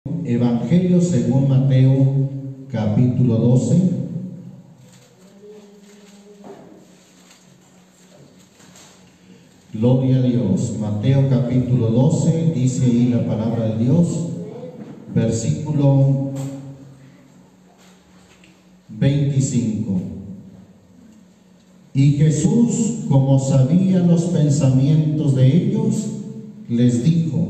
Evangelio según Mateo, capítulo 12. Gloria a Dios. Mateo capítulo 12, dice ahí la palabra de Dios, versículo 25. Y Jesús, como sabía los pensamientos de ellos, les dijo: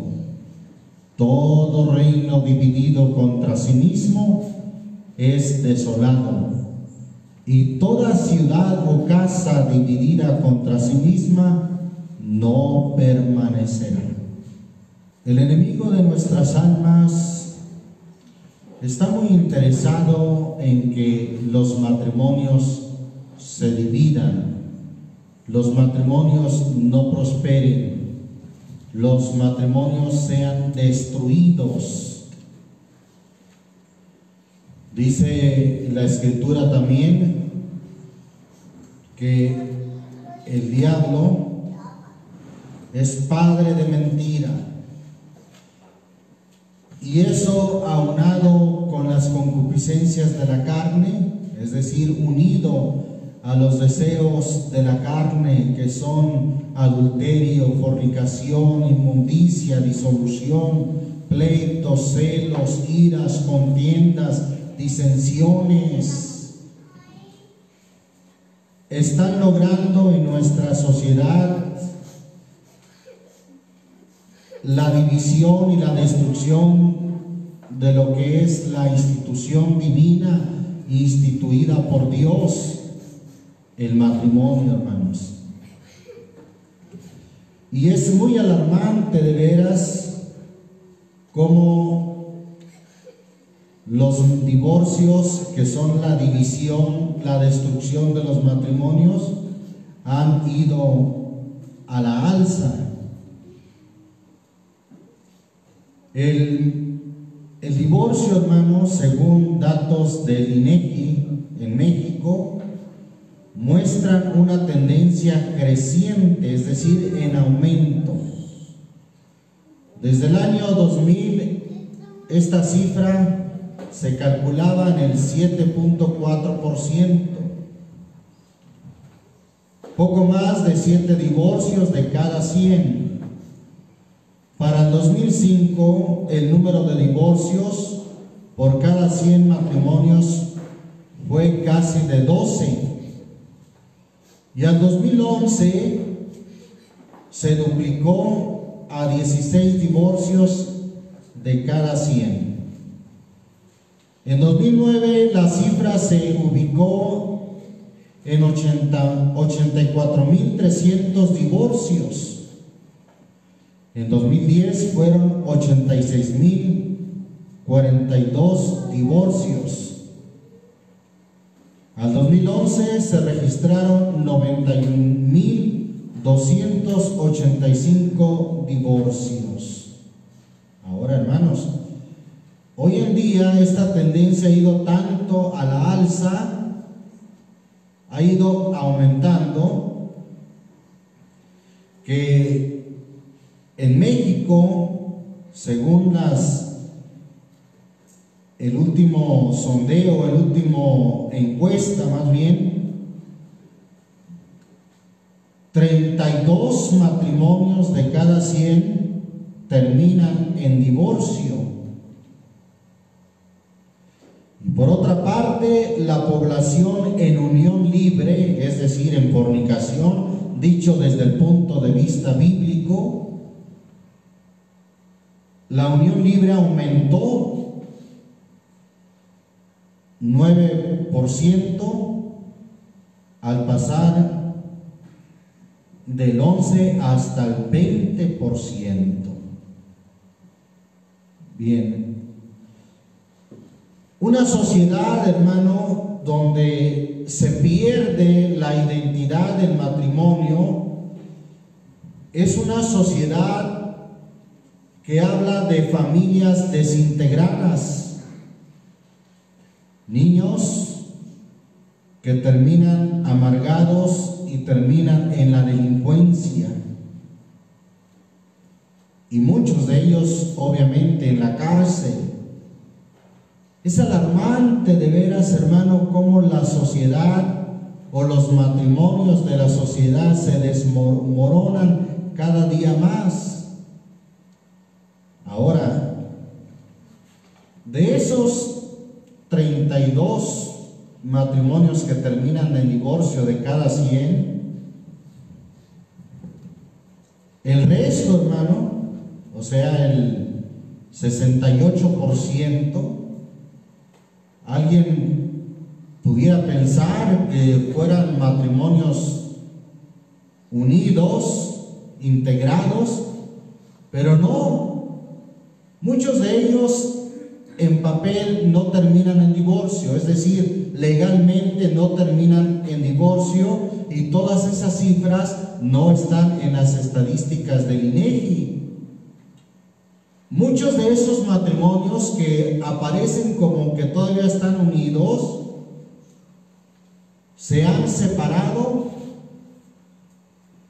todo reino dividido contra sí mismo es desolado, y toda ciudad o casa dividida contra sí misma no permanecerá. El enemigo de nuestras almas está muy interesado en que los matrimonios se dividan, los matrimonios no prosperen, los matrimonios sean destruidos. Dice la Escritura también que el diablo es padre de mentira, y eso aunado con las concupiscencias de la carne, es decir, unido a los deseos de la carne, que son adulterio, fornicación, inmundicia, disolución, pleitos, celos, iras, contiendas, disensiones, están logrando en nuestra sociedad la división y la destrucción de lo que es la institución divina instituida por Dios, el matrimonio, hermanos. Y es muy alarmante de veras cómo los divorcios, que son la división, la destrucción de los matrimonios, han ido a la alza. El divorcio, hermanos, según datos del INEGI en México, muestran una tendencia creciente, es decir, en aumento. Desde el año 2000, esta cifra se calculaba en el 7.4%, poco más de 7 divorcios de cada 100. Para el 2005, el número de divorcios por cada 100 matrimonios fue casi de 12. Y al 2011 se duplicó a 16 divorcios de cada 100. En 2009 la cifra se ubicó en 84.300 divorcios. En 2010 fueron 86.042 divorcios. Al 2011 se registraron 91.285 divorcios. Ahora, hermanos, hoy en día esta tendencia ha ido tanto a la alza, ha ido aumentando, que en México, según el último sondeo, el último encuesta más bien, 32 matrimonios de cada 100 terminan en divorcio. Y por otra parte, la población en unión libre, es decir, en fornicación, dicho desde el punto de vista bíblico, la unión libre aumentó 9% al pasar del 11 hasta el 20%. Bien. Una sociedad, hermano, donde se pierde la identidad del matrimonio, es una sociedad que habla de familias desintegradas, niños que terminan amargados y terminan en la delincuencia, y muchos de ellos obviamente en la cárcel. Es alarmante de veras, hermano, cómo la sociedad o los matrimonios de la sociedad se desmoronan cada día más. Ahora, de esos 32 matrimonios que terminan en divorcio de cada 100, el resto, hermano, o sea, el 68%, alguien pudiera pensar que fueran matrimonios unidos, integrados, pero no. Muchos de ellos en papel no terminan en divorcio, es decir, legalmente no terminan en divorcio, y todas esas cifras no están en las estadísticas del INEGI. Muchos de esos matrimonios que aparecen como que todavía están unidos, se han separado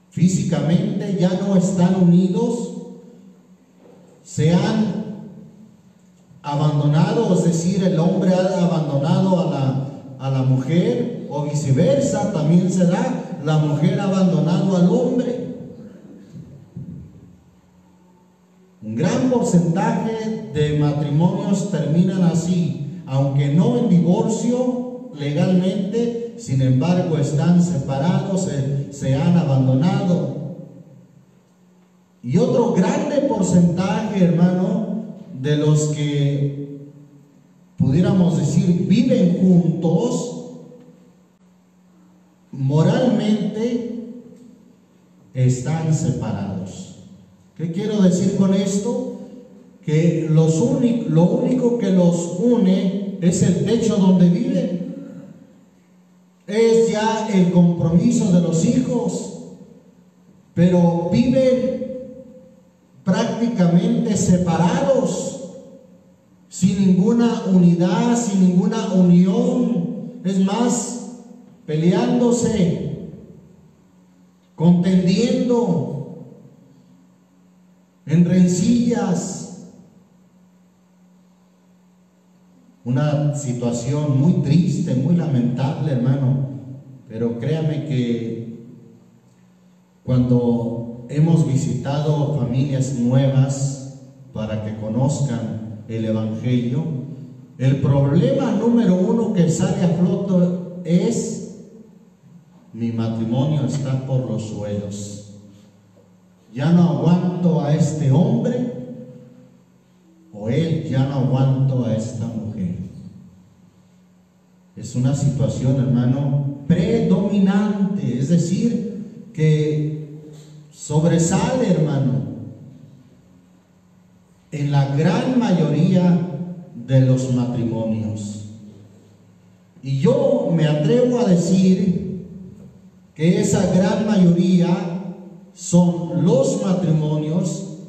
físicamente, ya no están unidos, se han abandonado, es decir, el hombre ha abandonado a la mujer, o viceversa, también se da, la mujer ha abandonado al hombre. Un gran porcentaje de matrimonios terminan así, aunque no en divorcio legalmente, sin embargo están separados, se han abandonado. Y otro grande porcentaje, hermano, de los que pudiéramos decir viven juntos, moralmente están separados. ¿Qué quiero decir con esto? Que lo único que los une es el techo donde viven. Es ya el compromiso de los hijos, pero viven prácticamente separados, sin ninguna unidad, sin ninguna unión. Es más, peleándose, contendiendo, en rencillas. Una situación muy triste, muy lamentable, hermano, pero créame que cuando hemos visitado familias nuevas para que conozcan el Evangelio, el problema número uno que sale a flote es: mi matrimonio está por los suelos. Ya no aguanto a este hombre, o él ya no aguanto a esta mujer. Es una situación, hermano, predominante, es decir, que sobresale, hermano, en la gran mayoría de los matrimonios. Y yo me atrevo a decir que esa gran mayoría son los matrimonios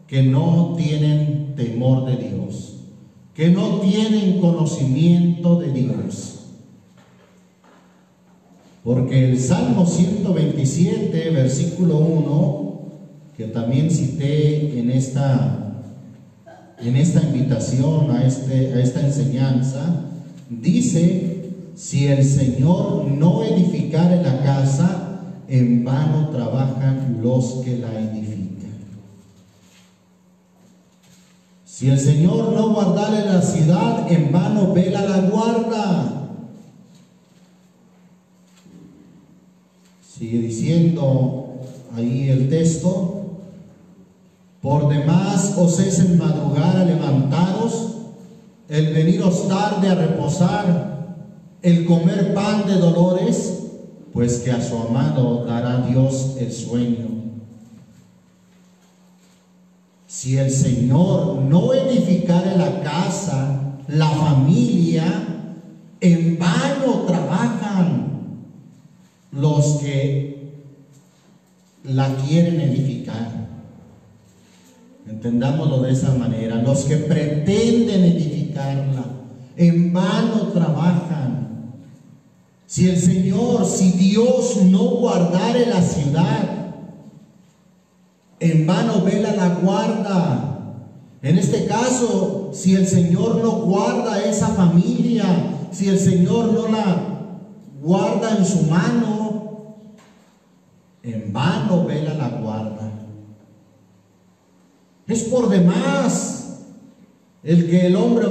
que no tienen temor de Dios, que no tienen conocimiento de Dios. Porque el Salmo 127, versículo 1, que también cité en esta invitación, a esta enseñanza, dice: si el Señor no edificare la casa, en vano trabajan los que la edifican. Si el Señor no guardare la ciudad, en vano vela la guarda. Sigue diciendo ahí el texto: por demás os es el madrugar a levantaros, el veniros tarde a reposar, el comer pan de dolores, pues que a su amado dará Dios el sueño. Si el Señor no edificare la casa, la familia, en vano trabajan los que la quieren edificar. Entendámoslo de esa manera: los que pretenden edificarla, en vano trabajan. Si el Señor, si Dios no guardare la ciudad, en vano vela la guarda. En este caso, si el Señor no guarda esa familia, si el Señor no la guarda en su mano, en vano vela la guarda. Es por demás el que el hombre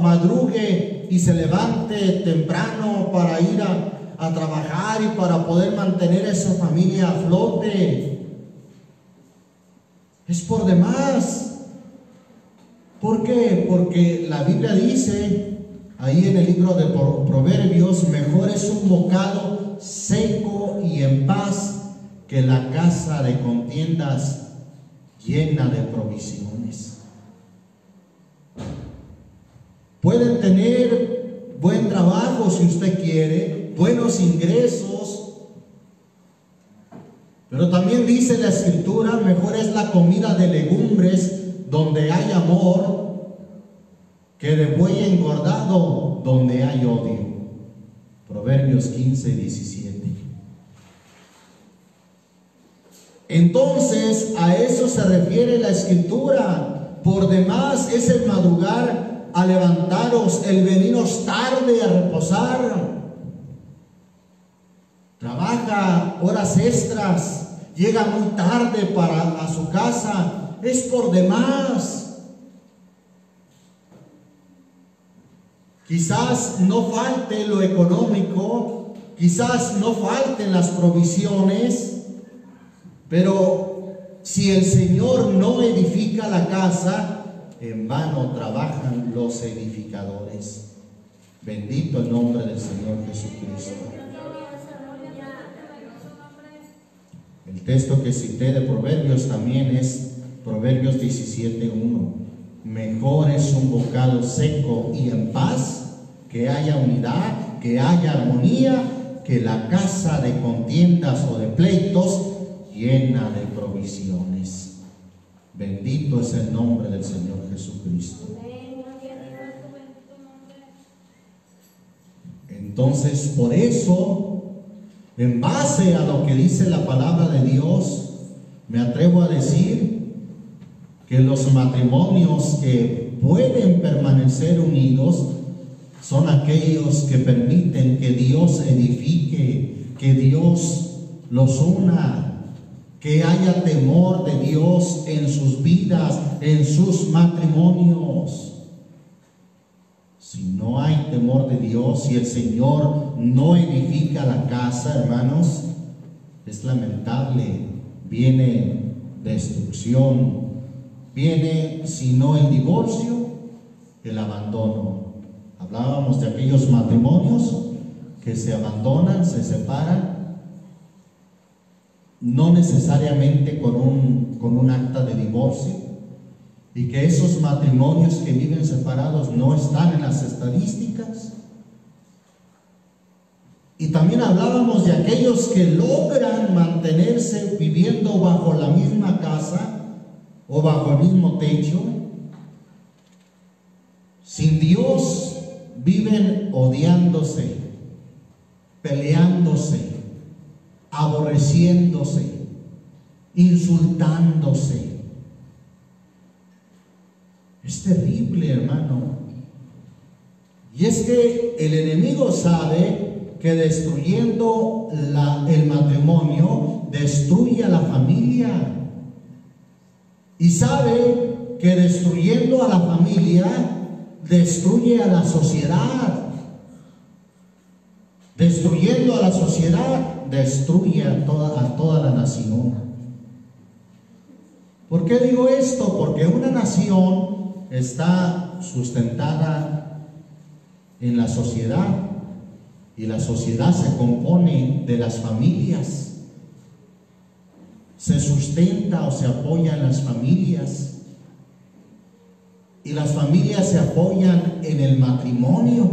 madrugue y se levante temprano para ir a trabajar y para poder mantener esa familia a flote. Es por demás. ¿Por qué? Porque la Biblia dice ahí en el libro de Proverbios: mejor es un bocado seco y en paz que la casa de contiendas llena de provisiones. Pueden tener buen trabajo si usted quiere, buenos ingresos, pero también dice la Escritura: mejor es la comida de legumbres donde hay amor, que de buey engordado donde hay odio. Proverbios 15:17. Entonces, a eso se refiere la Escritura. Por demás es el madrugar a levantaros, el veniros tarde a reposar. Trabaja horas extras, llega muy tarde a su casa. Es por demás. Quizás no falte lo económico, quizás no falten las provisiones, pero si el Señor no edifica la casa, en vano trabajan los edificadores. Bendito el nombre del Señor Jesucristo. El texto que cité de Proverbios también es Proverbios 17:1. Mejor es un bocado seco y en paz, que haya unidad, que haya armonía, que la casa de contiendas o de pleitos llena de provisiones. Bendito es el nombre del Señor Jesucristo. Entonces, por eso, en base a lo que dice la palabra de Dios, me atrevo a decir que los matrimonios que pueden permanecer unidos son aquellos que permiten que Dios edifique, que Dios los una, que haya temor de Dios en sus vidas, en sus matrimonios. Si no hay temor de Dios, si el Señor no edifica la casa, hermanos, es lamentable. Viene destrucción, viene, si no el divorcio, el abandono. Hablábamos de aquellos matrimonios que se abandonan, se separan, no necesariamente con un acta de divorcio, y que esos matrimonios que viven separados no están en las estadísticas. Y también hablábamos de aquellos que logran mantenerse viviendo bajo la misma casa o bajo el mismo techo. Sin Dios viven odiándose, peleándose, aborreciéndose, insultándose. Es terrible, hermano. Y es que el enemigo sabe que destruyendo el matrimonio destruye a la familia, y sabe que destruyendo a la familia destruye a la sociedad. Destruyendo a la sociedad destruye a toda la nación. ¿Por qué digo esto? Porque una nación está sustentada en la sociedad, y la sociedad se compone de las familias. Se sustenta o se apoya en las familias, y las familias se apoyan en el matrimonio.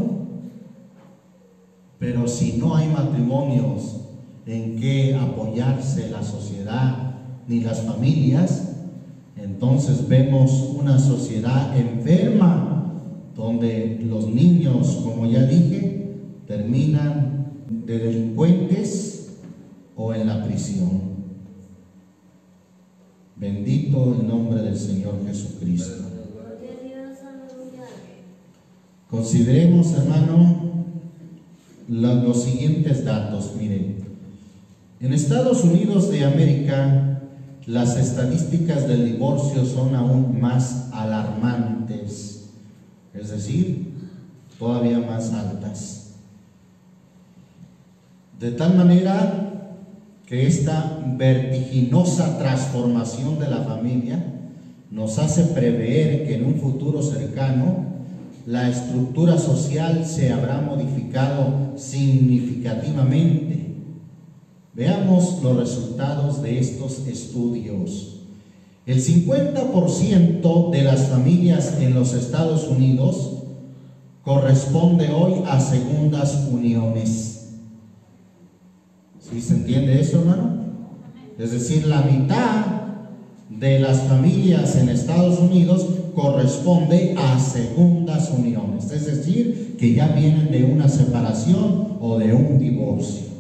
Pero si no hay matrimonios en que apoyarse la sociedad ni las familias, entonces vemos una sociedad enferma, donde los niños, como ya dije, terminan de delincuentes o en la prisión. Bendito el nombre del Señor Jesucristo. Consideremos, hermano, los siguientes datos. Miren, en Estados Unidos de América, las estadísticas del divorcio son aún más alarmantes, es decir, todavía más altas. De tal manera que esta vertiginosa transformación de la familia nos hace prever que en un futuro cercano la estructura social se habrá modificado significativamente. Veamos los resultados de estos estudios. El 50% de las familias en los Estados Unidos corresponde hoy a segundas uniones. ¿Sí se entiende eso, hermano? Es decir, la mitad de las familias en Estados Unidos corresponde a segundas uniones, es decir, que ya vienen de una separación o de un divorcio.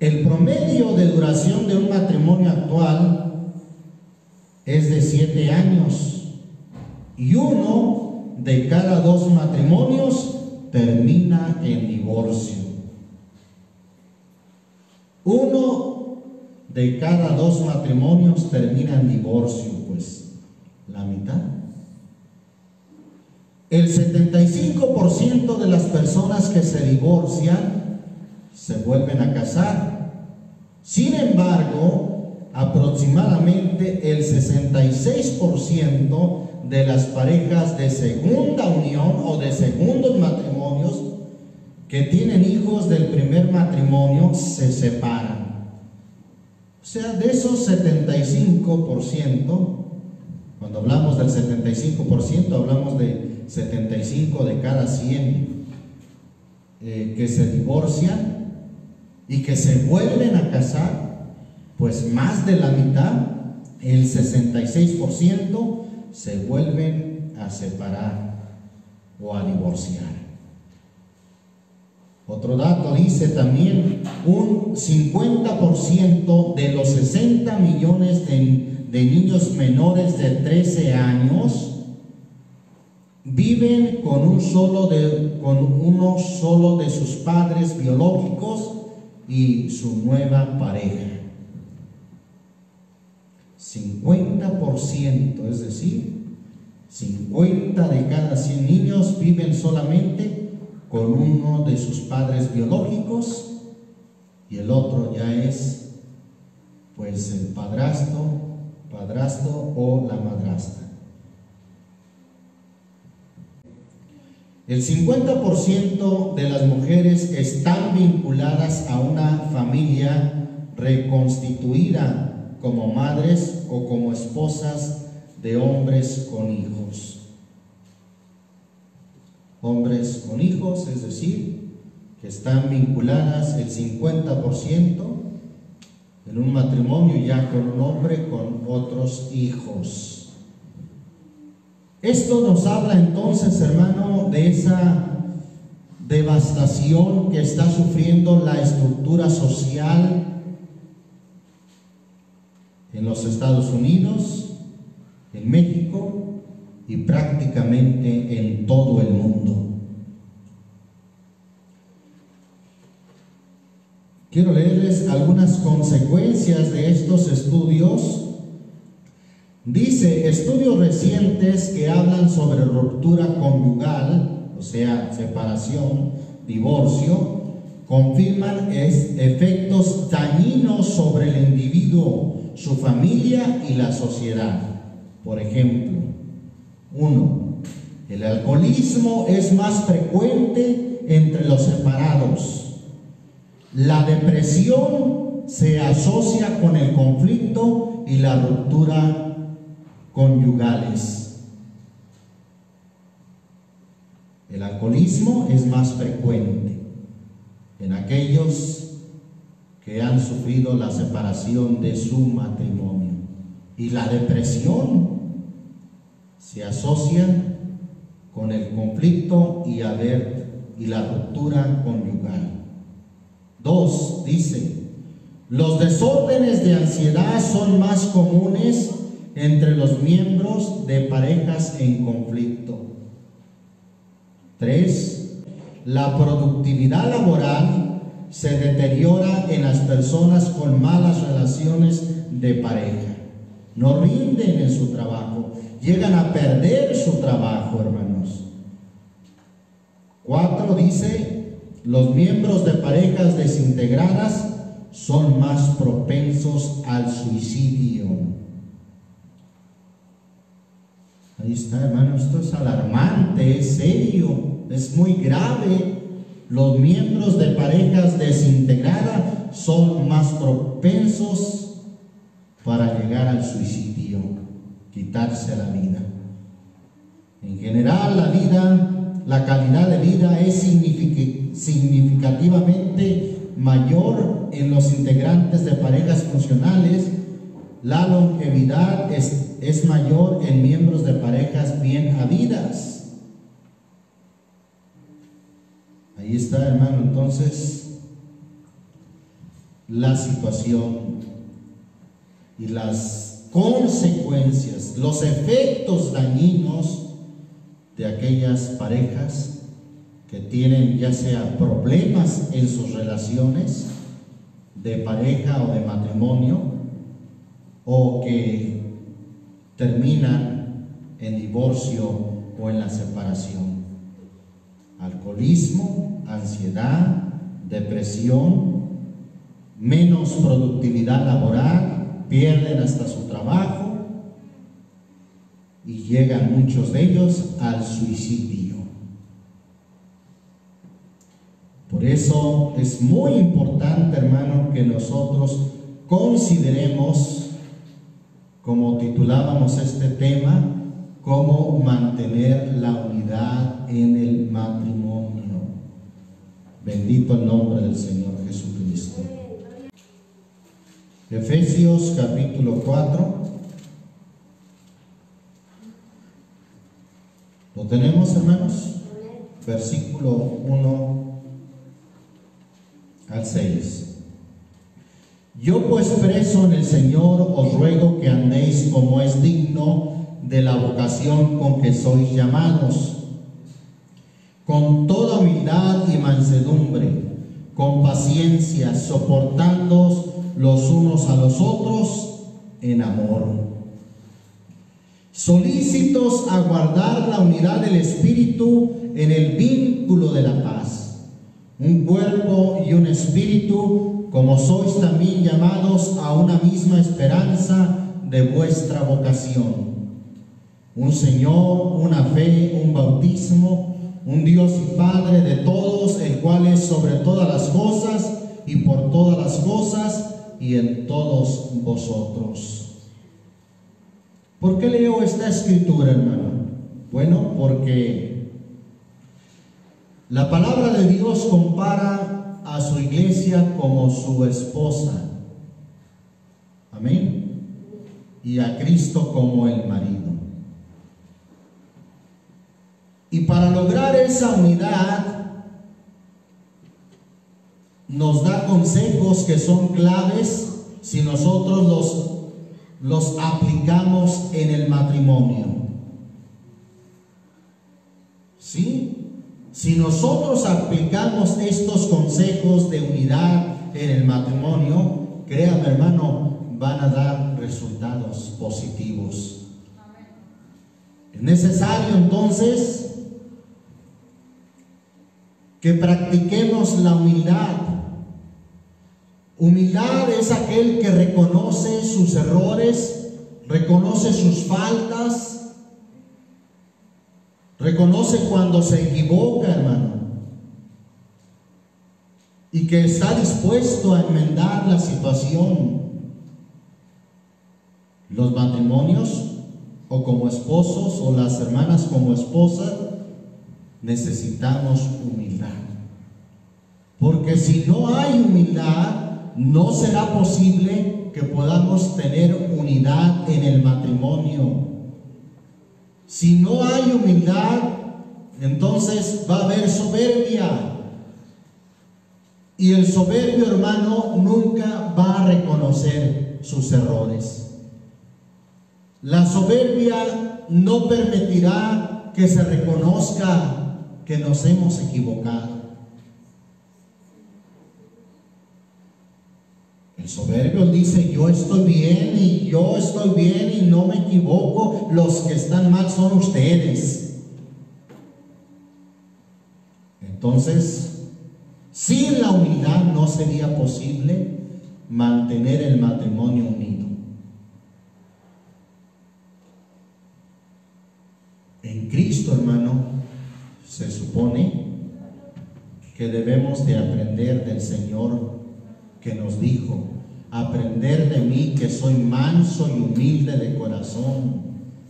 El promedio de duración de un matrimonio actual es de 7 años y 1 de cada 2 matrimonios termina en divorcio. 1 de cada 2 matrimonios termina en divorcio, pues la mitad. El 75% de las personas que se divorcian se vuelven a casar. Sin embargo, aproximadamente el 66% de las parejas de segunda unión o de segundos matrimonios que tienen hijos del primer matrimonio se separan. O sea, de esos 75%, cuando hablamos del 75%, hablamos de 75 de cada 100 que se divorcian y que se vuelven a casar, pues más de la mitad, el 66%, se vuelven a separar o a divorciar. Otro dato dice también, un 50% de los 60 millones de niños menores de 13 años viven con uno solo de sus padres biológicos y su nueva pareja. 50%, es decir, 50 de cada 100 niños viven solamente con uno de sus padres biológicos y el otro ya es pues el padrastro o la madrastra. El 50% de las mujeres están vinculadas a una familia reconstituida como madres o como esposas de hombres con hijos. Hombres con hijos, es decir, que están vinculadas el 50% en un matrimonio ya con un hombre con otros hijos. Esto nos habla entonces, hermano, de esa devastación que está sufriendo la estructura social en los Estados Unidos, en México y prácticamente en todo el mundo. Quiero leerles algunas consecuencias de estos estudios. Dice, estudios recientes que hablan sobre ruptura conyugal, o sea, separación, divorcio, confirman efectos dañinos sobre el individuo, su familia y la sociedad. Por ejemplo, 1. El alcoholismo es más frecuente entre los separados. La depresión se asocia con el conflicto y la ruptura conyugales. El alcoholismo es más frecuente en aquellos que han sufrido la separación de su matrimonio. Y la depresión se asocia con el conflicto y la ruptura conyugal. 2. Dice, los desórdenes de ansiedad son más comunes entre los miembros de parejas en conflicto. 3. La productividad laboral se deteriora en las personas con malas relaciones de pareja. No rinden en su trabajo, llegan a perder su trabajo, hermanos. 4 dice, los miembros de parejas desintegradas son más propensos al suicidio. Ahí está, hermano, esto es alarmante, es serio, es muy grave. Los miembros de parejas desintegradas son más propensos para llegar al suicidio, quitarse la vida. En general, la calidad de vida es significativamente mayor en los integrantes de parejas funcionales. La longevidad es mayor en miembros de parejas bien habidas. Ahí está, hermano, entonces, la situación y las consecuencias, los efectos dañinos de aquellas parejas que tienen ya sea problemas en sus relaciones de pareja o de matrimonio, o que terminan en divorcio o en la separación. Alcoholismo, ansiedad, depresión, menos productividad laboral, pierden hasta su trabajo y llegan muchos de ellos al suicidio. Por eso es muy importante, hermano, que nosotros consideremos, como titulábamos este tema, cómo mantener la unidad en el matrimonio. Bendito el nombre del Señor Jesucristo. Efesios capítulo 4. ¿Lo tenemos, hermanos? Versículo 1 al 6. Yo pues preso en el Señor os ruego que andéis como es digno de la vocación con que sois llamados, con toda humildad y mansedumbre, con paciencia, soportándoos los unos a los otros en amor, solícitos a guardar la unidad del Espíritu en el vínculo de la paz, un cuerpo y un espíritu, como sois también llamados a una misma esperanza de vuestra vocación. Un Señor, una fe, un bautismo, un Dios y Padre de todos, el cual es sobre todas las cosas y por todas las cosas y en todos vosotros. ¿Por qué leo esta escritura, hermano? Bueno, porque la palabra de Dios compara a su iglesia como su esposa. Amén. Y a Cristo como el marido. Y para lograr esa unidad, nos da consejos que son claves si nosotros los aplicamos en el matrimonio. ¿Sí? Si nosotros aplicamos estos consejos de unidad en el matrimonio, créame, hermano, van a dar resultados positivos. Es necesario entonces que practiquemos la humildad. Humildad es aquel que reconoce sus errores, reconoce sus faltas, reconoce cuando se equivoca, hermano, y que está dispuesto a enmendar la situación. Los matrimonios, o como esposos, o las hermanas como esposas, necesitamos humildad, porque si no hay humildad, no será posible que podamos tener unidad en el matrimonio. Si no hay humildad, entonces va a haber soberbia, y el soberbio, hermano, nunca va a reconocer sus errores. La soberbia no permitirá que se reconozca que nos hemos equivocado. El soberbio dice: yo estoy bien y no me equivoco, los que están mal son ustedes. Entonces, sin la humildad no sería posible mantener el matrimonio unido. En Cristo, hermano, se supone que debemos de aprender del Señor, que nos dijo: aprender de mí, que soy manso y humilde de corazón,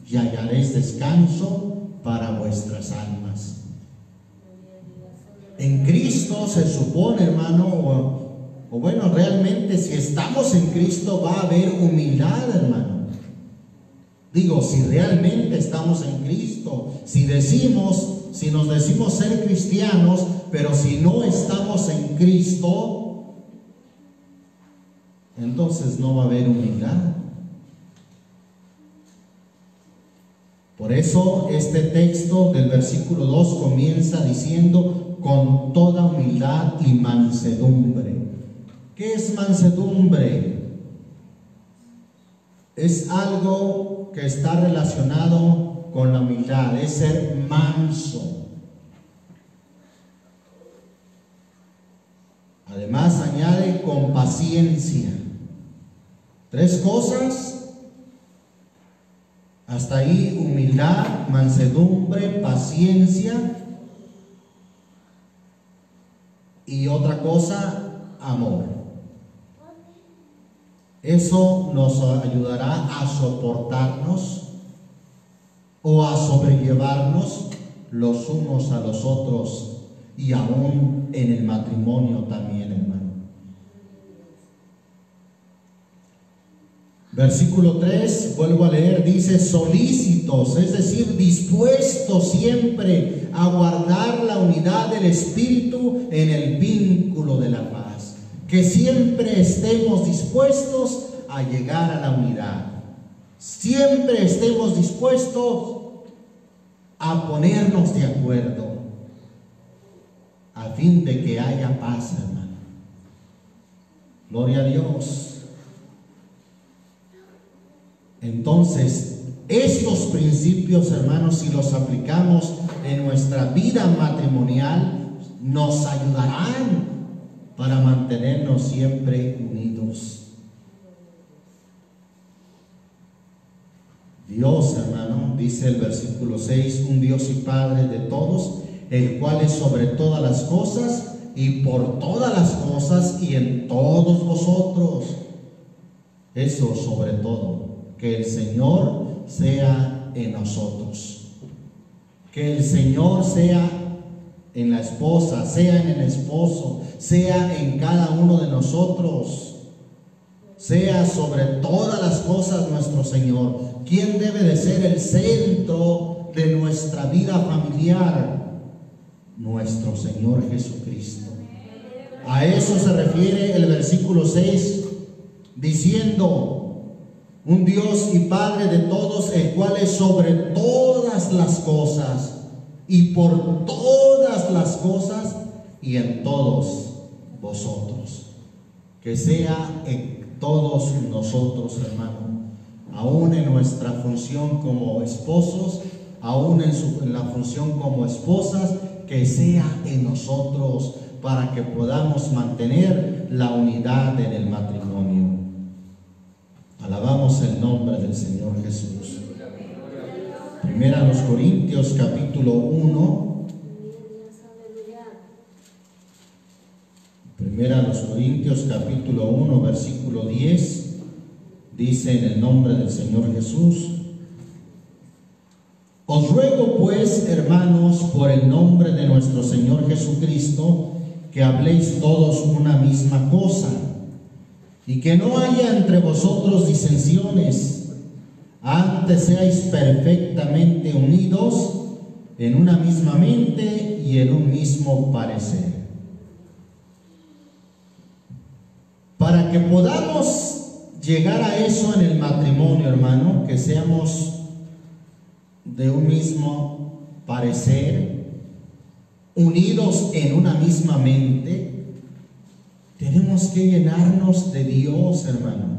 y hallaréis descanso para vuestras almas. En Cristo se supone, hermano, o bueno, realmente si estamos en Cristo va a haber humildad, hermano. Digo, si realmente estamos en Cristo, si nos decimos ser cristianos, pero si no estamos en Cristo, entonces no va a haber humildad. Por eso este texto del versículo 2 comienza diciendo: con toda humildad y mansedumbre. ¿Qué es mansedumbre? Es algo que está relacionado con la humildad, es ser manso. Además añade con paciencia. 3 cosas. Hasta ahí: humildad, mansedumbre, paciencia. Y otra cosa, amor. Eso nos ayudará a soportarnos o a sobrellevarnos los unos a los otros, y aún en el matrimonio también, hermano. Versículo 3, vuelvo a leer, dice: solícitos, es decir, dispuestos siempre a guardar la unidad del Espíritu en el vínculo de la paz. Que siempre estemos dispuestos a llegar a la unidad. Siempre estemos dispuestos a ponernos de acuerdo, a fin de que haya paz, hermano. Gloria a Dios. Entonces, estos principios, hermanos, si los aplicamos en nuestra vida matrimonial, nos ayudarán para mantenernos siempre unidos. Dios, hermano, dice el versículo 6, un Dios y Padre de todos, el cual es sobre todas las cosas y por todas las cosas y en todos vosotros. Eso sobre todo. Que el Señor sea en nosotros. Que el Señor sea en la esposa, sea en el esposo, sea en cada uno de nosotros. Sea sobre todas las cosas nuestro Señor. ¿Quién debe de ser el centro de nuestra vida familiar? Nuestro Señor Jesucristo. A eso se refiere el versículo 6, diciendo: un Dios y Padre de todos, el cual es sobre todas las cosas y por todas las cosas y en todos vosotros. Que sea en todos nosotros, hermano, aún en nuestra función como esposos, aún en la función como esposas, que sea en nosotros para que podamos mantener la unidad en el matrimonio. Alabamos el nombre del Señor Jesús. Primera a los Corintios capítulo 1. Primera a los Corintios capítulo 1 versículo 10. Dice en el nombre del Señor Jesús: os ruego pues, hermanos, por el nombre de nuestro Señor Jesucristo, que habléis todos una misma cosa, y que no haya entre vosotros disensiones, antes seáis perfectamente unidos en una misma mente y en un mismo parecer. Para que podamos llegar a eso en el matrimonio, hermano, que seamos de un mismo parecer, unidos en una misma mente, tenemos que llenarnos de Dios, hermano.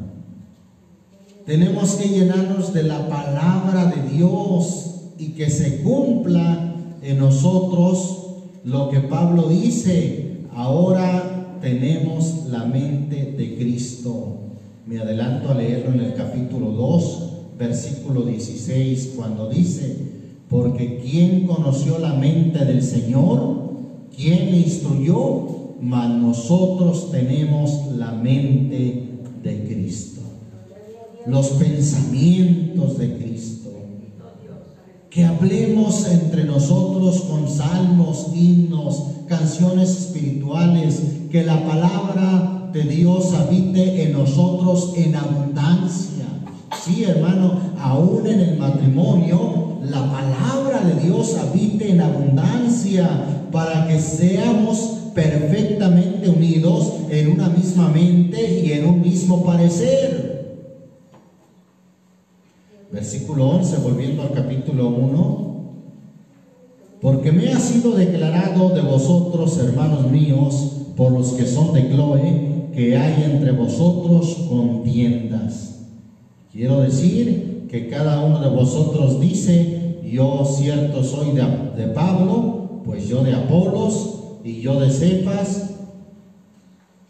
Tenemos que llenarnos de la palabra de Dios y que se cumpla en nosotros lo que Pablo dice: ahora tenemos la mente de Cristo. Me adelanto a leerlo en el capítulo 2, versículo 16, cuando dice: porque ¿quién conoció la mente del Señor? ¿Quién le instruyó? Mas nosotros tenemos la mente de Cristo, los pensamientos de Cristo. Que hablemos entre nosotros con salmos, himnos, canciones espirituales, que la palabra de Dios habite en nosotros en abundancia. Sí, hermano, aún en el matrimonio, la palabra de Dios habite en abundancia para que seamos perfectamente unidos en una misma mente y en un mismo parecer. Versículo 11, volviendo al capítulo 1. Porque me ha sido declarado de vosotros, hermanos míos, por los que son de Cloe, que hay entre vosotros contiendas. Quiero decir que cada uno de vosotros dice: yo cierto soy de Pablo, pues yo de Apolos, y yo de Cefas,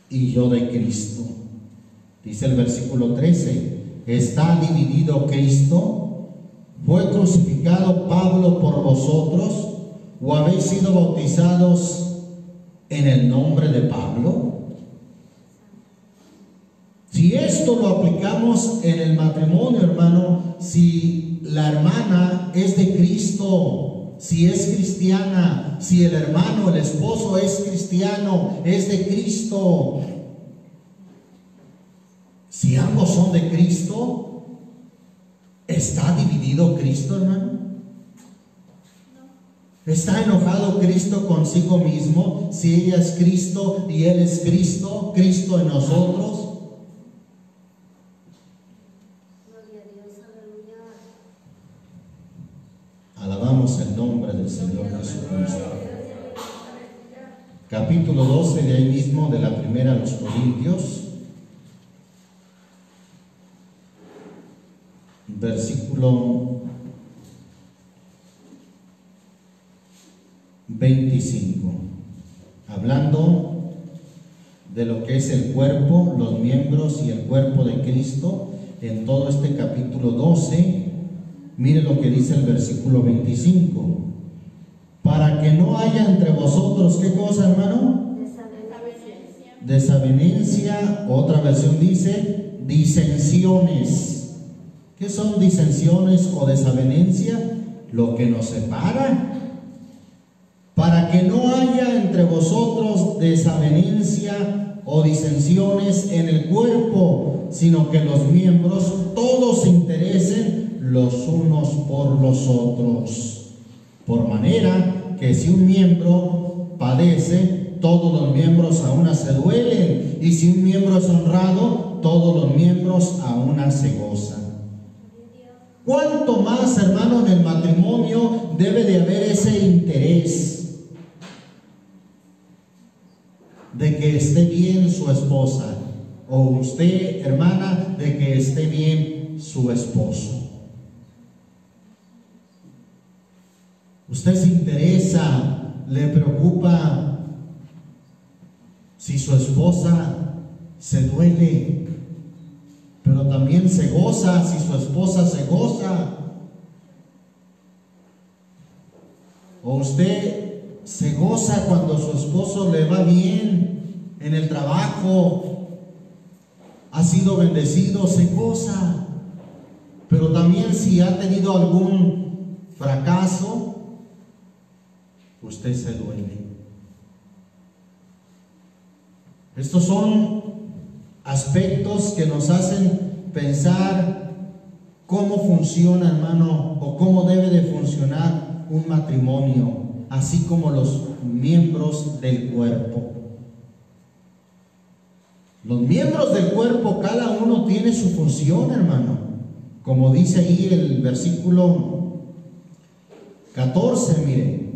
y yo de Cristo. Dice el versículo 13: ¿está dividido Cristo? ¿Fue crucificado Pablo por vosotros? ¿O habéis sido bautizados en el nombre de Pablo? Si esto lo aplicamos en el matrimonio, hermano, si la hermana es de Cristo, si es cristiana, si el hermano, el esposo es cristiano, es de Cristo, si ambos son de Cristo, ¿está dividido Cristo, hermano? ¿Está enojado Cristo consigo mismo? Si ella es Cristo y él es Cristo, Cristo en nosotros. Alabamos el nombre del Señor Jesucristo. Capítulo 12 de ahí mismo, de la primera a los Corintios, versículo 25, hablando de lo que es el cuerpo, los miembros y el cuerpo de Cristo. En todo este capítulo 12, mire lo que dice el versículo 25: para que no haya entre vosotros, ¿qué cosa, hermano? Desavenencia. Otra versión dice disensiones. ¿Qué son disensiones o desavenencia? Lo que nos separa. Para que no haya entre vosotros desavenencia o disensiones en el cuerpo, sino que los miembros todos se interesen los unos por los otros. Por manera que si un miembro padece, todos los miembros a una se duelen, y si un miembro es honrado, todos los miembros a una se gozan. ¿Cuánto más, hermano, en el matrimonio debe de haber ese interés de que esté bien su esposa, o usted, hermana, de que esté bien su esposo? Usted se interesa, le preocupa si su esposa se duele, pero también se goza si su esposa se goza. O usted se goza cuando su esposo le va bien en el trabajo, ha sido bendecido, se goza. Pero también si ha tenido algún fracaso, usted se duele. Estos son aspectos que nos hacen pensar cómo funciona, hermano, o cómo debe de funcionar un matrimonio, así como los miembros del cuerpo. Los miembros del cuerpo, cada uno tiene su función, hermano. Como dice ahí el versículo 14, mire: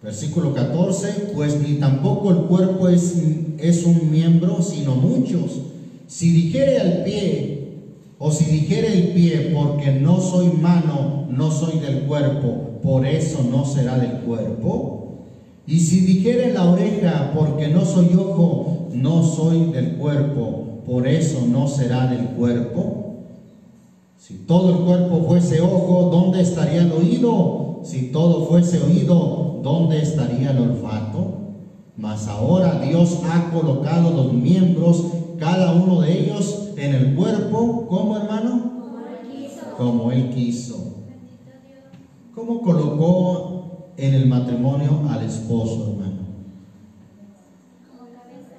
Versículo 14, pues ni tampoco el cuerpo es un miembro, sino muchos. Si dijere al pie, o si dijere el pie, porque no soy mano, no soy del cuerpo, por eso no será del cuerpo. Y si dijere la oreja, porque no soy ojo, no soy del cuerpo, por eso no será del cuerpo. Si todo el cuerpo fuese ojo, ¿dónde estaría el oído? Si todo fuese oído, ¿dónde estaría el olfato? Mas ahora Dios ha colocado los miembros, cada uno de ellos, en el cuerpo. ¿Cómo, hermano? Como Él quiso. ¿Cómo colocó en el matrimonio al esposo, hermano?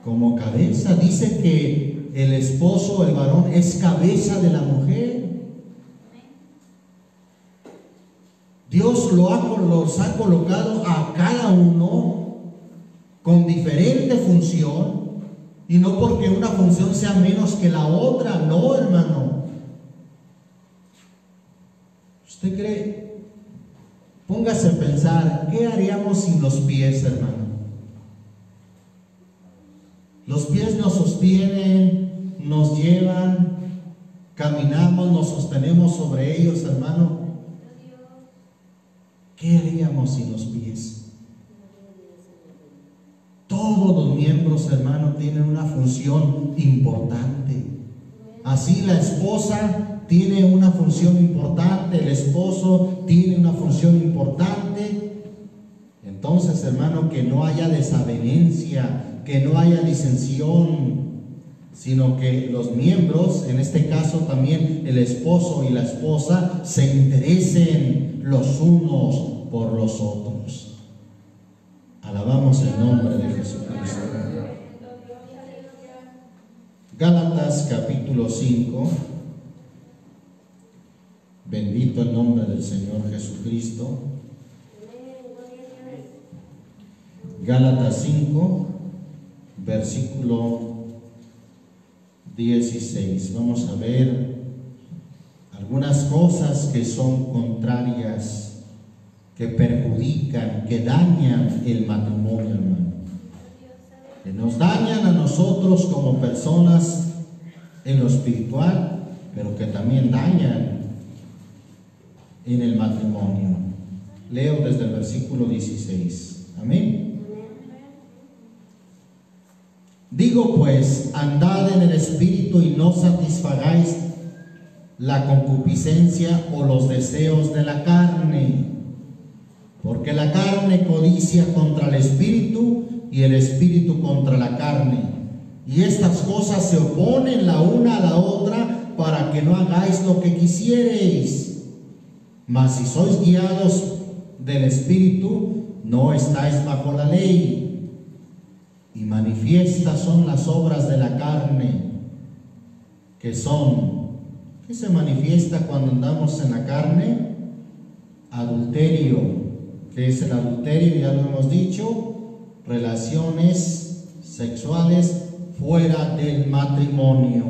Como cabeza. Dice que el esposo, el varón, es cabeza de la mujer. Dios los ha colocado a cada uno con diferente función, y no porque una función sea menos que la otra, no, hermano. ¿Usted cree? Póngase a pensar, ¿qué haríamos sin los pies, hermano? Los pies nos sostienen, nos llevan, caminamos, nos sostenemos sobre ellos, hermano. ¿Qué haríamos sin los pies? Todos los miembros, hermano, tienen una función importante. Así la esposa tiene una función importante, el esposo tiene una función importante. Entonces, hermano, que no haya desavenencia, que no haya disensión, sino que los miembros, en este caso también el esposo y la esposa, se interesen los unos por los otros. Alabamos el nombre de Jesucristo. Gálatas capítulo 5. Bendito el nombre del Señor Jesucristo. Gálatas 5, versículo 16. Vamos a ver algunas cosas que son contrarias, que perjudican, que dañan el matrimonio, hermano. Que nos dañan a nosotros como personas en lo espiritual, pero que también dañan en el matrimonio. Leo desde el versículo 16. Amén. Digo pues, andad en el espíritu y no satisfagáis la concupiscencia o los deseos de la carne, porque la carne codicia contra el espíritu y el espíritu contra la carne, y estas cosas se oponen la una a la otra para que no hagáis lo que quisiereis. Mas si sois guiados del espíritu, no estáis bajo la ley. Y manifiestas son las obras de la carne, que son, ¿qué se manifiesta cuando andamos en la carne? Adulterio. ¿Qué es el adulterio? Ya lo hemos dicho. Relaciones sexuales fuera del matrimonio.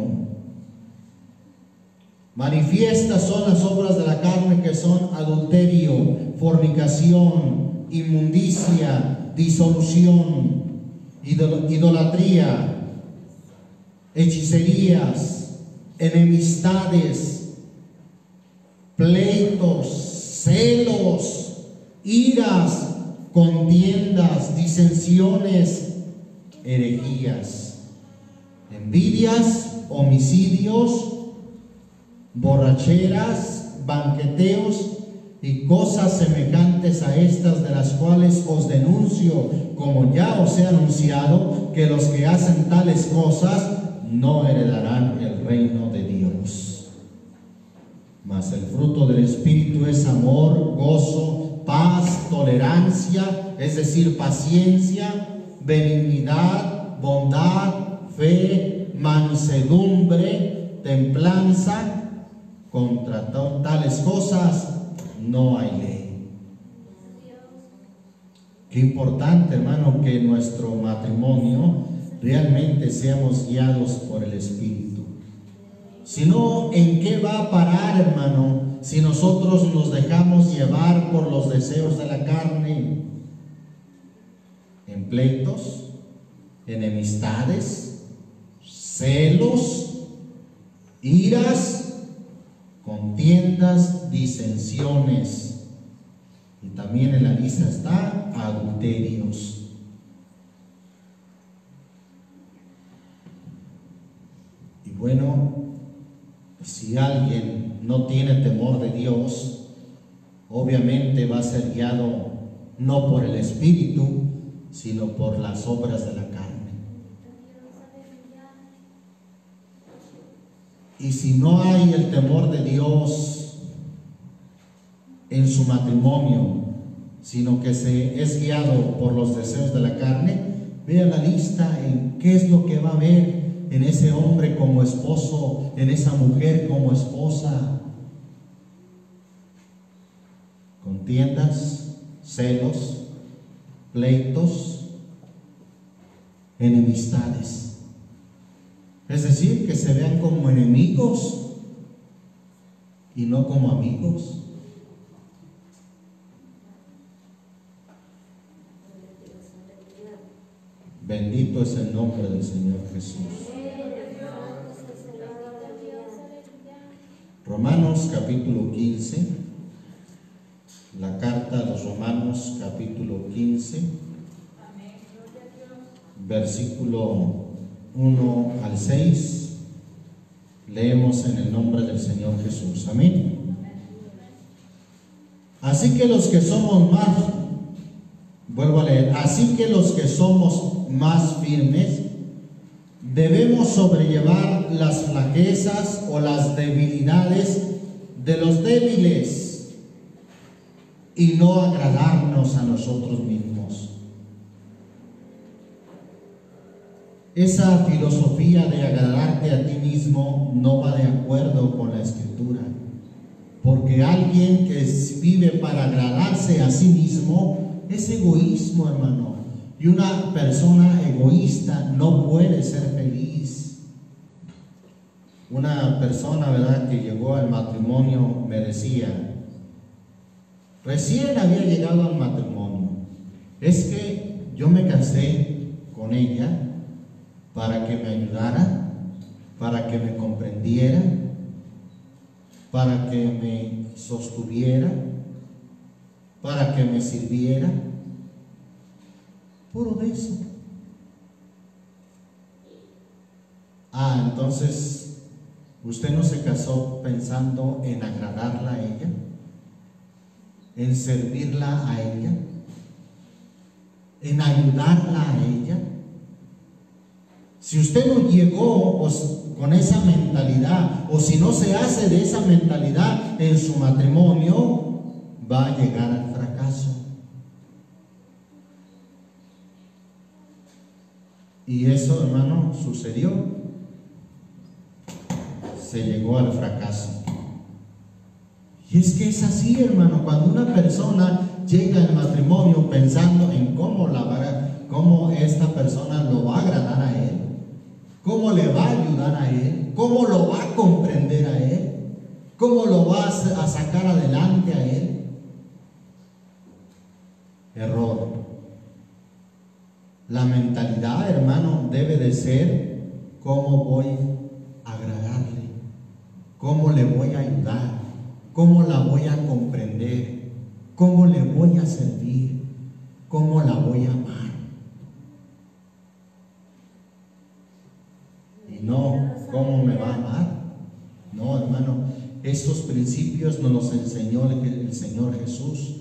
Manifiestas son las obras de la carne, que son adulterio, fornicación, inmundicia, disolución, idolatría, hechicerías, enemistades, pleitos, celos, iras, contiendas, disensiones, herejías, envidias, homicidios, borracheras, banqueteos y cosas semejantes a estas, de las cuales os denuncio, como ya os he anunciado, que los que hacen tales cosas no heredarán el reino de Dios. Mas el fruto del Espíritu es amor, gozo, paz, tolerancia, es decir, paciencia, benignidad, bondad, fe, mansedumbre, templanza. Contra tales cosas no hay ley. Qué importante, hermano, que nuestro matrimonio realmente seamos guiados por el Espíritu. Si no, ¿en qué va a parar, hermano, si nosotros nos dejamos llevar por los deseos de la carne? en pleitos, enemistades, celos, iras, contiendas, disensiones. Y también en la lista está adulterios. Y bueno, si alguien no tiene temor de Dios, obviamente va a ser guiado no por el Espíritu, sino por las obras de la carne. Y si no hay el temor de Dios en su matrimonio, sino que se es guiado por los deseos de la carne, vea la lista en qué es lo que va a haber en ese hombre como esposo, en esa mujer como esposa. Contiendas, celos, pleitos, enemistades. Es decir, que se vean como enemigos y no como amigos. Bendito es el nombre del Señor Jesús. Romanos capítulo 15, la carta a los Romanos capítulo 15, versículo 1 al 6, leemos en el nombre del Señor Jesús. Amén. Así que los que somos más, vuelvo a leer, así que los que somos más firmes, debemos sobrellevar las flaquezas o las debilidades de los débiles y no agradarnos a nosotros mismos. Esa filosofía de agradarte a ti mismo no va de acuerdo con la Escritura, porque alguien que vive para agradarse a sí mismo es egoísmo, hermano. Y una persona egoísta no puede ser feliz. Una persona, ¿verdad?, que llegó al matrimonio me decía, recién había llegado al matrimonio, es que yo me casé con ella para que me ayudara, para que me comprendiera, para que me sostuviera, para que me sirviera. Puro de eso. Entonces, ¿usted no se casó pensando en agradarla a ella? ¿En servirla a ella? ¿En ayudarla a ella? Si usted no llegó con esa mentalidad, o si no se hace de esa mentalidad en su matrimonio, va a llegar al fracaso. Y eso, hermano, sucedió. Se llegó al fracaso. Y es que es así, hermano, cuando una persona llega al matrimonio pensando en cómo esta persona lo va a agradar a él, cómo le va a ayudar a él, cómo lo va a comprender a él, cómo lo va a sacar adelante a él. Error. La mentalidad, hermano, debe de ser cómo voy a agradarle, cómo le voy a ayudar, cómo la voy a comprender, cómo le voy a servir, cómo la voy a amar. Y no, ¿cómo me va a amar? No, hermano, estos principios nos los enseñó el Señor Jesús.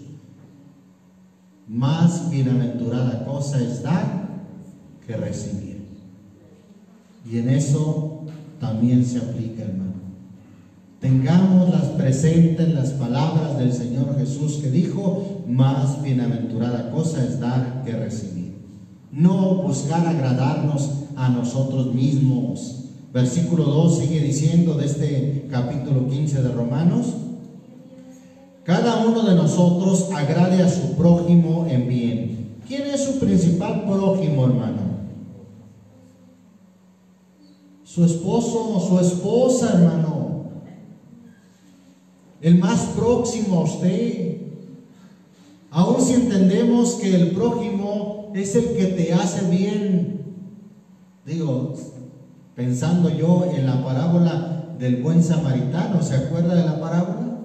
Más bienaventurada cosa es dar que recibir. Y en eso también se aplica, hermano. Tengamos las presentes las palabras del Señor Jesús que dijo, más bienaventurada cosa es dar que recibir. No buscar agradarnos a nosotros mismos. Versículo 2 sigue diciendo de este capítulo 15 de Romanos, cada uno de nosotros agrade a su prójimo en bien. ¿Quién es su principal prójimo, hermano? Su esposo o su esposa, hermano. El más próximo a usted. Aun si entendemos creemos que el prójimo es el que te hace bien. Digo, pensando yo en la parábola del buen samaritano, ¿se acuerda de la parábola?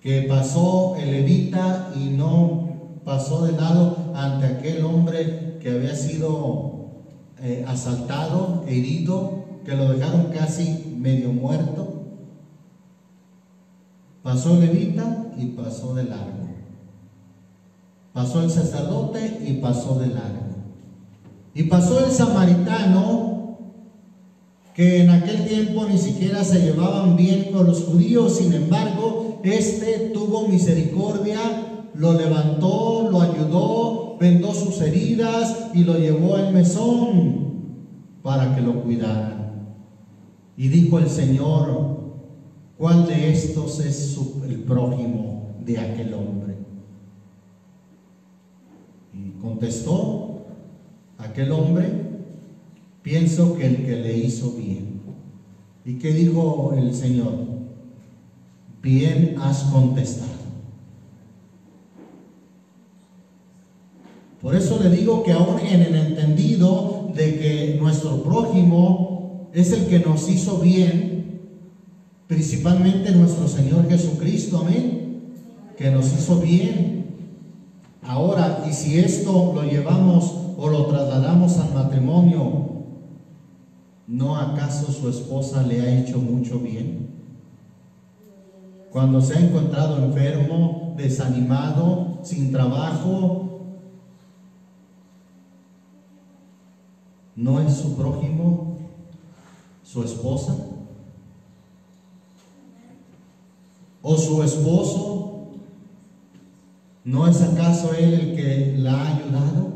Que pasó el levita y no pasó de lado ante aquel hombre que había sido asaltado, herido, que lo dejaron casi medio muerto. Pasó el levita y pasó de largo. Pasó el sacerdote y pasó de largo. Y pasó el samaritano, que en aquel tiempo ni siquiera se llevaban bien con los judíos. Sin embargo, este tuvo misericordia, lo levantó, lo ayudó, vendó sus heridas y lo llevó al mesón para que lo cuidaran. Y dijo el Señor: ¿cuál de estos es el prójimo de aquel hombre? Y contestó aquel hombre: pienso que el que le hizo bien. ¿Y qué dijo el Señor? Bien has contestado. Por eso le digo que aún en el entendido de que nuestro prójimo es el que nos hizo bien, principalmente nuestro Señor Jesucristo, amén, que nos hizo bien. Ahora, y si esto lo llevamos o lo trasladamos al matrimonio, ¿no acaso su esposa le ha hecho mucho bien? Cuando se ha encontrado enfermo, desanimado, sin trabajo, ¿no es su prójimo su esposa? ¿O su esposo? ¿No es acaso él el que la ha ayudado?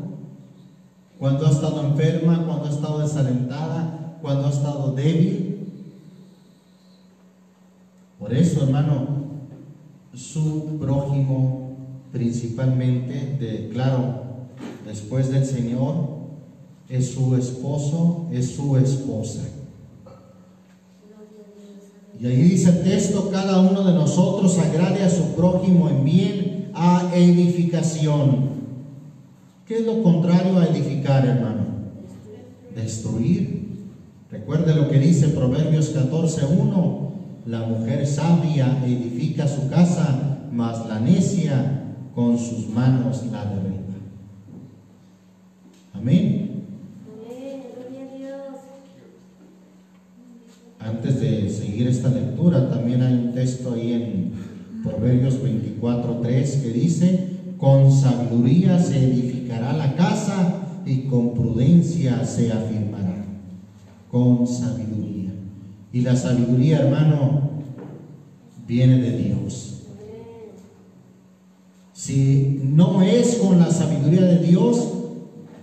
Cuando ha estado enferma, cuando ha estado desalentada, cuando ha estado débil. Por eso, hermano, su prójimo principalmente, claro, después del Señor, es su esposo, es su esposa. Y ahí dice el texto: cada uno de nosotros agrade a su prójimo en bien, a edificación. ¿Qué es lo contrario a edificar, hermano? Destruir. Recuerde lo que dice Proverbios 14:1: la mujer sabia edifica su casa, mas la necia con sus manos la derriba. Amén. Antes de seguir esta lectura, también hay un texto ahí en Proverbios 24:3 que dice: con sabiduría se edificará la casa y con prudencia se afirmará. Con sabiduría. Y la sabiduría, hermano, viene de Dios. Si no es con la sabiduría de Dios,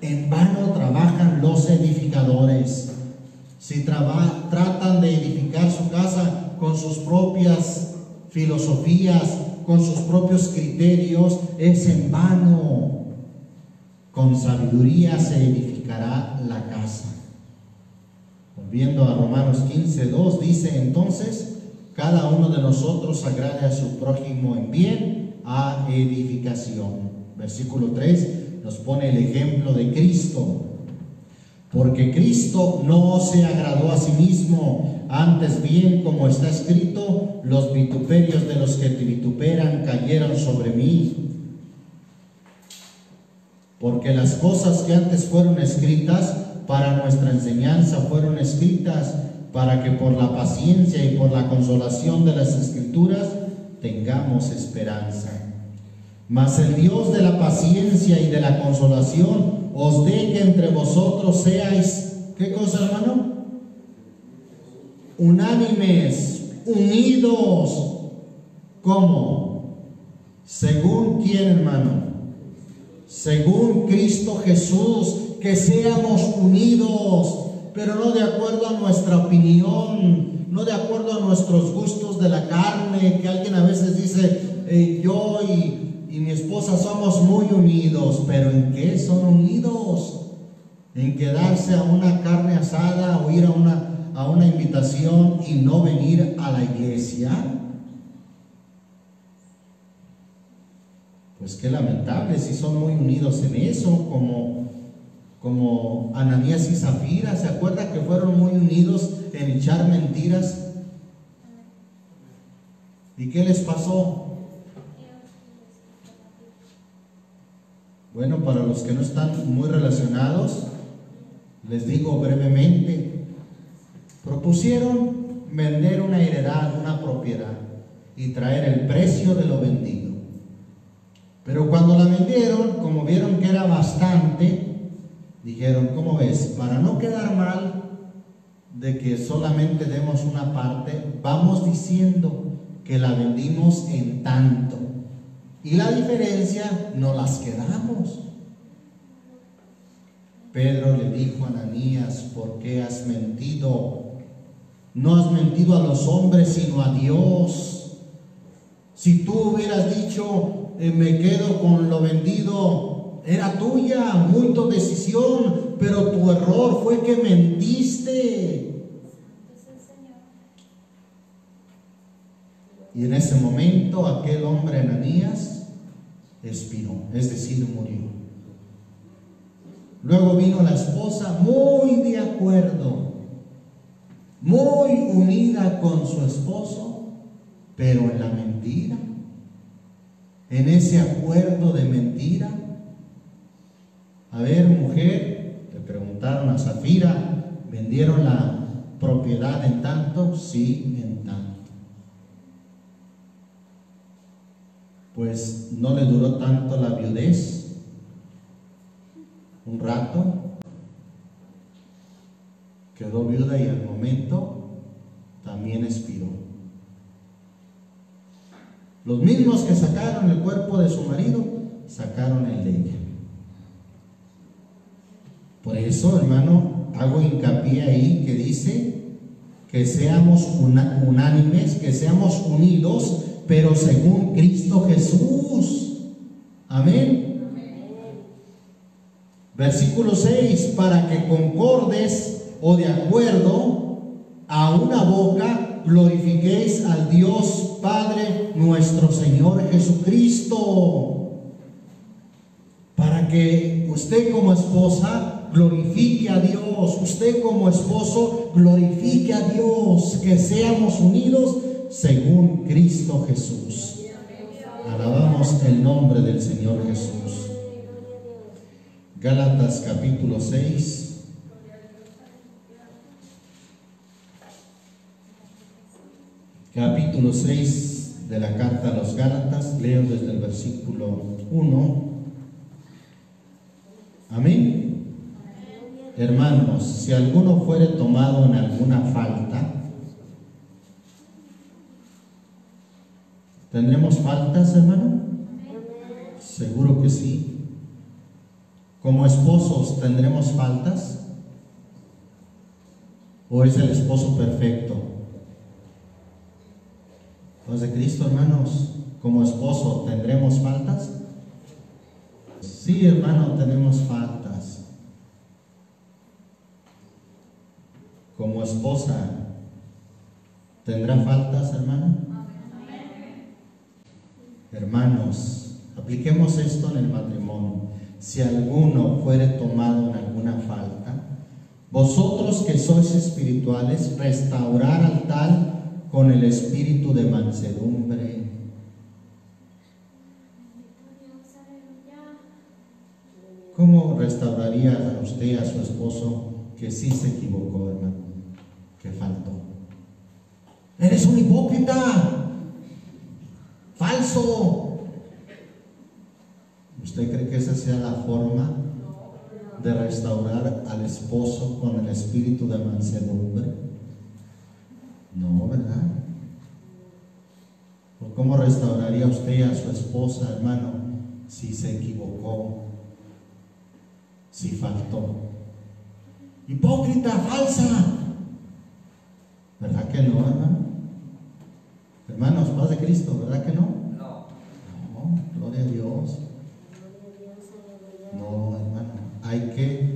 en vano trabajan los edificadores. Si tratan de edificar su casa con sus propias filosofías, con sus propios criterios, es en vano. Con sabiduría se edificará la casa. Volviendo a Romanos 15:2, dice entonces: cada uno de nosotros agrade a su prójimo en bien, a edificación. Versículo 3 nos pone el ejemplo de Cristo. Porque Cristo no se agradó a sí mismo, antes bien, como está escrito: los vituperios de los que te vituperan cayeron sobre mí. Porque las cosas que antes fueron escritas para nuestra enseñanza fueron escritas para que por la paciencia y por la consolación de las Escrituras tengamos esperanza. Mas el Dios de la paciencia y de la consolación os dé que entre vosotros seáis, ¿qué cosa, hermano? Unánimes, unidos. ¿Cómo? ¿Según quién, hermano? Según Cristo Jesús, que seamos unidos, pero no de acuerdo a nuestra opinión, no de acuerdo a nuestros gustos de la carne, que alguien a veces dice: yo y mi esposa somos muy unidos. ¿Pero en qué son unidos? ¿En quedarse a una carne asada o ir a una invitación y no venir a la iglesia? Pues qué lamentable, si son muy unidos en eso, como Ananías y Zafira. ¿Se acuerda que fueron muy unidos en echar mentiras? ¿Y qué les pasó? Bueno, para los que no están muy relacionados, les digo brevemente, propusieron vender una heredad, una propiedad, y traer el precio de lo vendido. Pero cuando la vendieron, como vieron que era bastante, dijeron, ¿cómo ves? Para no quedar mal de que solamente demos una parte, vamos diciendo que la vendimos en tanto, y la diferencia no las quedamos. Pedro le dijo a Ananías, ¿por qué has mentido? No has mentido a los hombres, sino a Dios. Si tú hubieras dicho, me quedo con lo vendido, era tuya, muy tu decisión, pero tu error fue que mentiste. Y en ese momento aquel hombre Ananías expiró, es decir, murió. Luego vino la esposa muy de acuerdo, muy unida con su esposo, pero en la mentira, en ese acuerdo de mentira. A ver, mujer, le preguntaron a Zafira, ¿vendieron la propiedad en tanto? Sí, en tanto. Pues no le duró tanto la viudez, un rato, quedó viuda y al momento también expiró. Los mismos que sacaron el cuerpo de su marido, sacaron el de ella. Por eso, hermano, hago hincapié ahí que dice que seamos unánimes, que seamos unidos, pero según Cristo Jesús. Amén. Versículo 6, para que concordes o de acuerdo a una boca glorifiquéis al Dios Padre nuestro Señor Jesucristo. Para que usted como esposa glorifique a Dios, usted como esposo glorifique a Dios, que seamos unidos según Cristo Jesús. Alabamos el nombre del Señor Jesús. Gálatas capítulo 6. Capítulo 6 de la carta a los Gálatas, leo desde el versículo 1. Amén. Hermanos, si alguno fuere tomado en alguna falta, ¿tendremos faltas, hermano? Seguro que sí. Como esposos, ¿tendremos faltas? ¿O es el esposo perfecto? Los de Cristo, hermanos, como esposo, ¿tendremos faltas? Sí, hermano, tenemos faltas. Como esposa, ¿tendrá faltas, hermano? Hermanos, apliquemos esto en el matrimonio. Si alguno fuere tomado en alguna falta, vosotros que sois espirituales, restaurar al tal con el espíritu de mansedumbre. ¿Cómo restauraría a usted a su esposo que sí se equivocó, hermano? Que faltó. Eres un hipócrita, falso. ¿Usted cree que esa sea la forma de restaurar al esposo con el espíritu de mansedumbre? No, ¿verdad? ¿O cómo restauraría usted a su esposa, hermano, si se equivocó, si faltó? Hipócrita, falsa. ¿Verdad que no, hermano? Hermanos, paz de Cristo, ¿verdad que no? No, gloria a Dios. No, hermano, hay que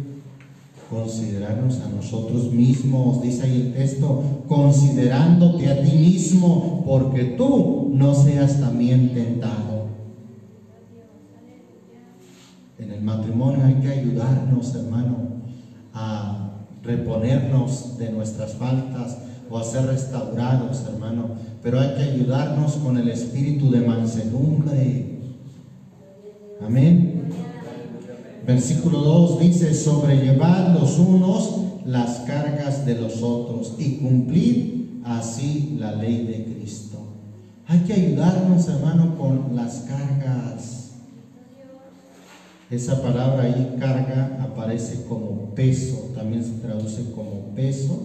considerarnos a nosotros mismos, dice ahí el texto, considerándote a ti mismo, porque tú no seas también tentado. En el matrimonio hay que ayudarnos, hermano, a reponernos de nuestras faltas o a ser restaurados, hermano. Pero hay que ayudarnos con el espíritu de mansedumbre. Amén. Versículo 2 dice: sobrellevad los unos las cargas de los otros y cumplid así la ley de Cristo. Hay que ayudarnos, hermano, con las cargas. Esa palabra ahí, carga, aparece como peso, también se traduce como peso.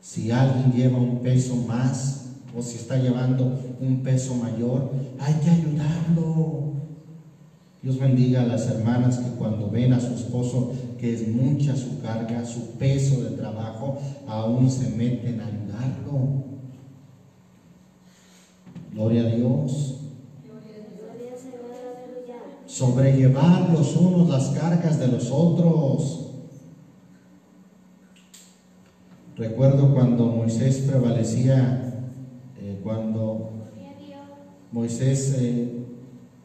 Si alguien lleva un peso más o si está llevando un peso mayor, hay que ayudarlo. Dios bendiga a las hermanas que cuando ven a su esposo que es mucha su carga, su peso de trabajo, aún se meten a ayudarlo. Gloria a Dios. Sobrellevar los unos las cargas de los otros. Recuerdo cuando Moisés prevalecía, cuando Moisés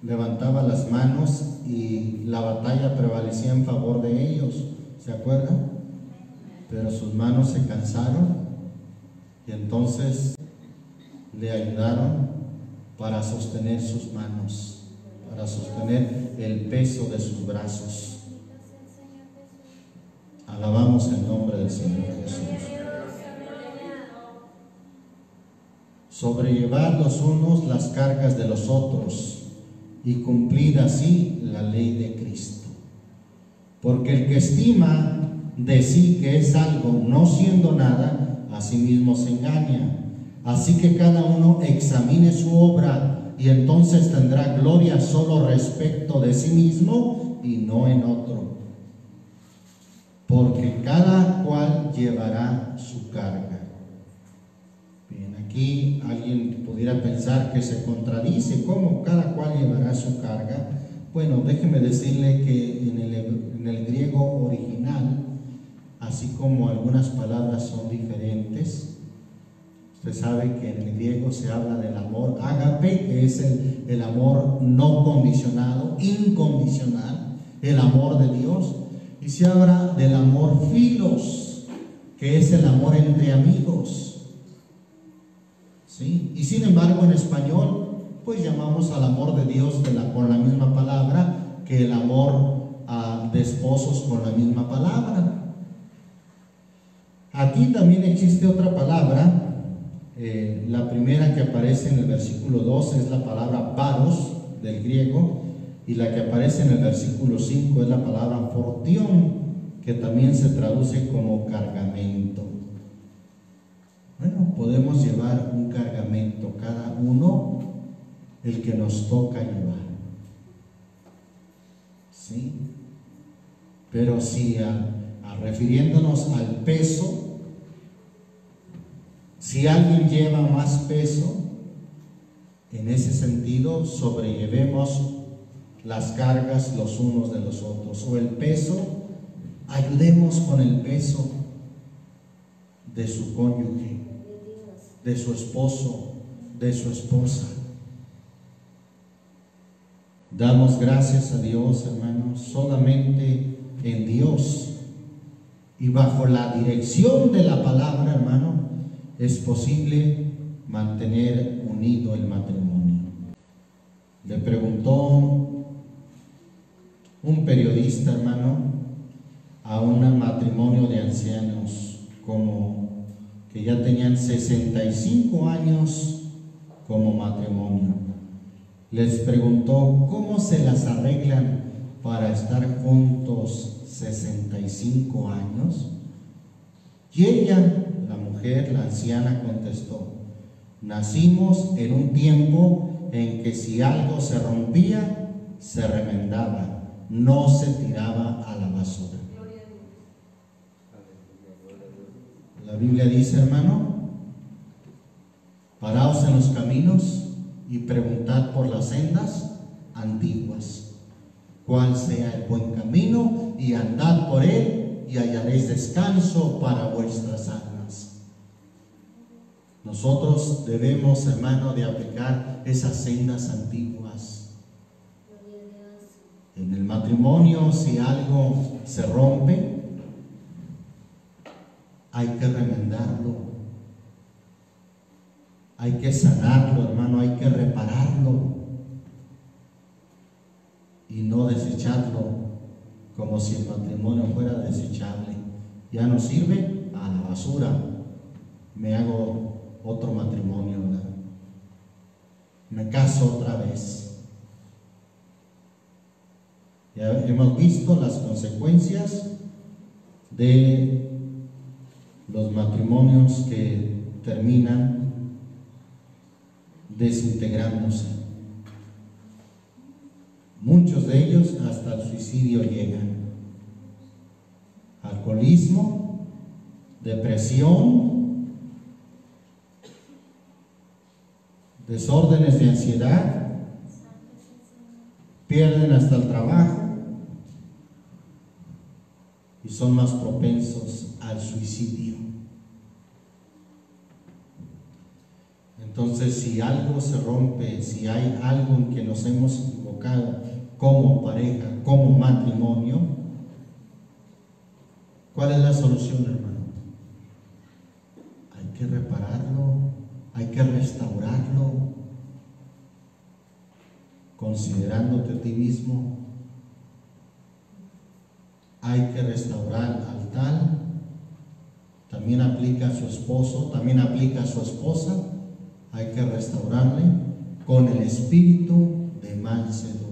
levantaba las manos y la batalla prevalecía en favor de ellos, ¿se acuerdan? Pero sus manos se cansaron y entonces le ayudaron para sostener sus manos, para sostener el peso de sus brazos. Alabamos el nombre del Señor Jesús. Sobrellevad los unos las cargas de los otros y cumplid así la ley de Cristo. Porque el que estima de sí que es algo, no siendo nada, a sí mismo se engaña. Así que cada uno examine su obra y entonces tendrá gloria solo respecto de sí mismo y no en otro. Porque cada cual llevará su carga. Bien, aquí alguien pudiera pensar que se contradice, ¿cómo cada cual llevará su carga? Bueno, déjeme decirle que en el griego original, así como algunas palabras son diferentes, usted sabe que en el griego se habla del amor ágape, que es el amor no condicionado, incondicional, el amor de Dios. Y se habla del amor filos, que es el amor entre amigos. ¿Sí? Y sin embargo en español, pues llamamos al amor de Dios con la misma palabra que el amor de esposos con la misma palabra. Aquí también existe otra palabra. La primera que aparece en el versículo 2 es la palabra paros del griego, y la que aparece en el versículo 5 es la palabra fortión, que también se traduce como cargamento. Bueno, podemos llevar un cargamento, cada uno el que nos toca llevar. ¿Sí? Pero si refiriéndonos al peso, si alguien lleva más peso, en ese sentido sobrellevemos las cargas los unos de los otros, o el peso, ayudemos con el peso de su cónyuge, de su esposo, de su esposa. Damos gracias a Dios, hermanos, solamente en Dios y bajo la dirección de la palabra, hermano, es posible mantener unido el matrimonio. Le preguntó un periodista, hermano, a un matrimonio de ancianos, como que ya tenían 65 años como matrimonio. Les preguntó cómo se las arreglan para estar juntos 65 años. Y ella, la mujer, la anciana, contestó: nacimos en un tiempo en que si algo se rompía, se remendaba, no se tiraba a la basura. La Biblia dice, hermano, paraos en los caminos y preguntad por las sendas antiguas, cuál sea el buen camino, y andad por él y hallaréis descanso para vuestras almas. Nosotros debemos, hermano, de aplicar esas sendas antiguas. En el matrimonio, si algo se rompe, hay que remendarlo, hay que sanarlo, hermano, hay que repararlo y no desecharlo como si el matrimonio fuera desechable. Ya no sirve, a la basura, me hago otro matrimonio, ¿verdad? Me caso otra vez. Ya hemos visto las consecuencias de los matrimonios que terminan desintegrándose. Muchos de ellos hasta el suicidio llegan. Alcoholismo, depresión, desórdenes de ansiedad, pierden hasta el trabajo y son más propensos al suicidio. Entonces, si algo se rompe, si hay algo en que nos hemos equivocado como pareja, como matrimonio, ¿cuál es la solución, hermano? Hay que repararlo, hay que restaurarlo, considerándote a ti mismo. Hay que restaurar al tal. También aplica a su esposo, también aplica a su esposa. Hay que restaurarle con el espíritu de mansedumbre.